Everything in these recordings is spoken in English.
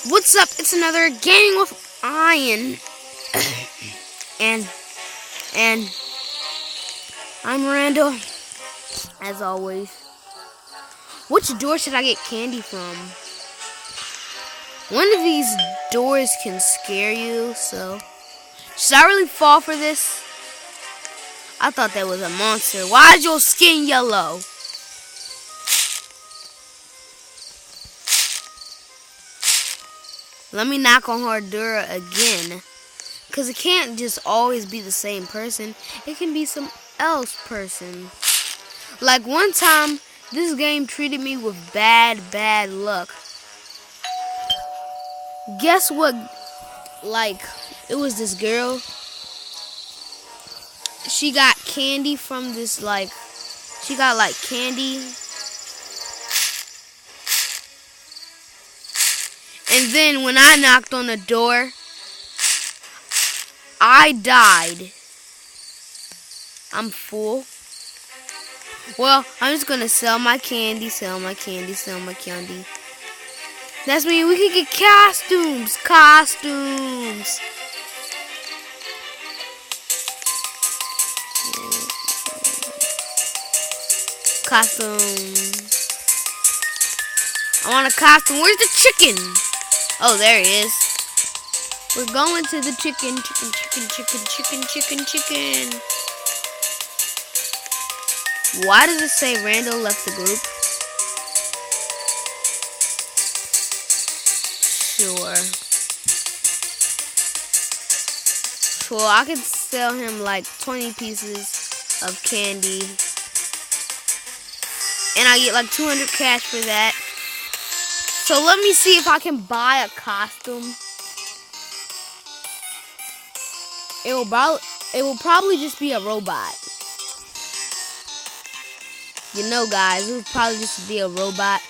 What's up? It's another Gaming with Ian, and and I'm Randall, as always. Which door should I get candy from? One of these doors can scare you, so should I really fall for this? I thought that was a monster. Why is your skin yellow? Let me knock on her door again. Because it can't just always be the same person. It can be some else person. Like one time, this game treated me with bad luck. Guess what? Like, it was this girl. She got candy from this, she got candy. And then when I knocked on the door, I died. I'm full. Well, I'm just gonna sell my candy. That's mean we can get costumes. I want a costume. Where's the chicken? Oh, there he is. We're going to the chicken. Why does it say Randall left the group? Sure, I could sell him like 20 pieces of candy. And I get like 200 cash for that. So let me see if I can buy a costume. It will probably just be a robot. You know, guys, it would probably just be a robot.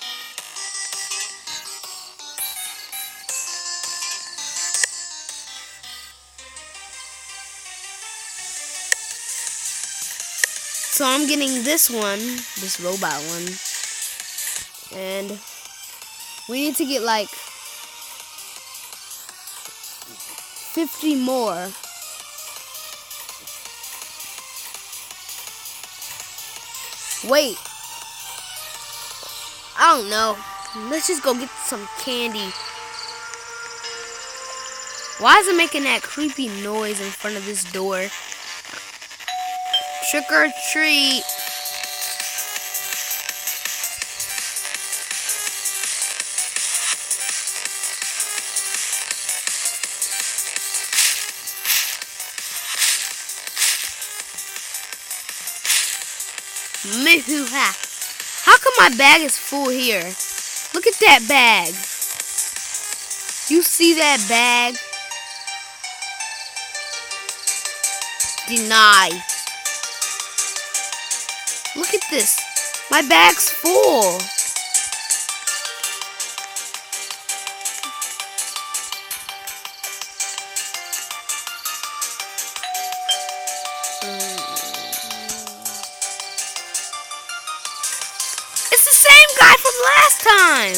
So I'm getting this robot one. And we need to get like 50 more. Wait. I don't know. Let's just go get some candy. Why is it making that creepy noise in front of this door? Trick or treat. How come my bag is full here? Look at that bag. You see that bag? Deny. Look at this. My bag's full. It's the same guy from last time.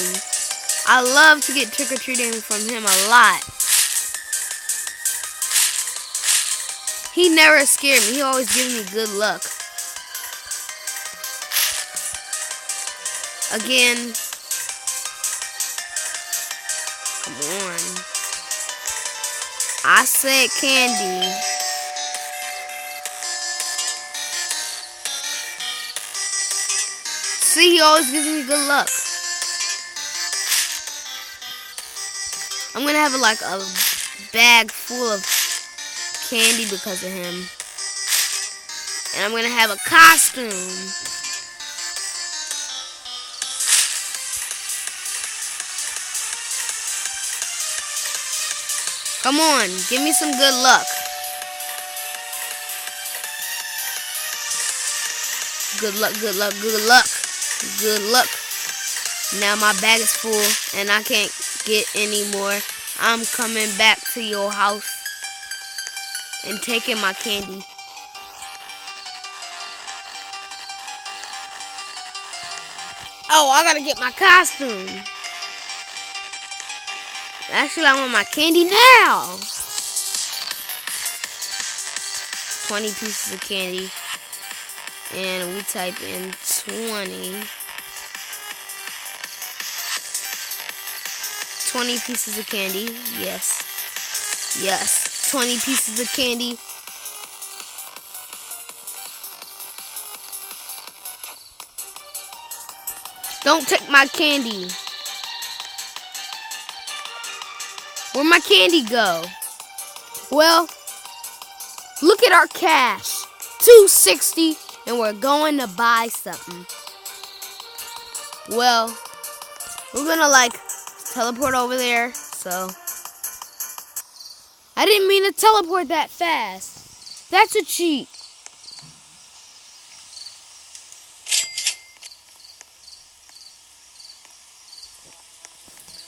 I love to get trick-or-treating from him a lot. He never scared me. He always gives me good luck. Again. Come on. I said candy. See, he always gives me good luck. I'm gonna have like a bag full of candy because of him. And I'm gonna have a costume. Come on, give me some good luck. Good luck. Now my bag is full and I can't get any more. I'm coming back to your house and taking my candy. Oh, I gotta get my costume. Actually, I want my candy now. 20 pieces of candy. And we type in 20. 20 pieces of candy. Yes. Yes. 20 pieces of candy. Don't take my candy. Where'd my candy go? Well, look at our cash. $260, and we're going to buy something. Well, we're gonna teleport over there, so. I didn't mean to teleport that fast. That's a cheat.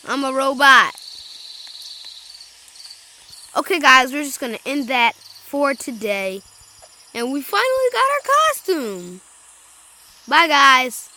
I'm a robot. Okay, guys, we're just gonna end that for today. And we finally got our costume. Bye, guys.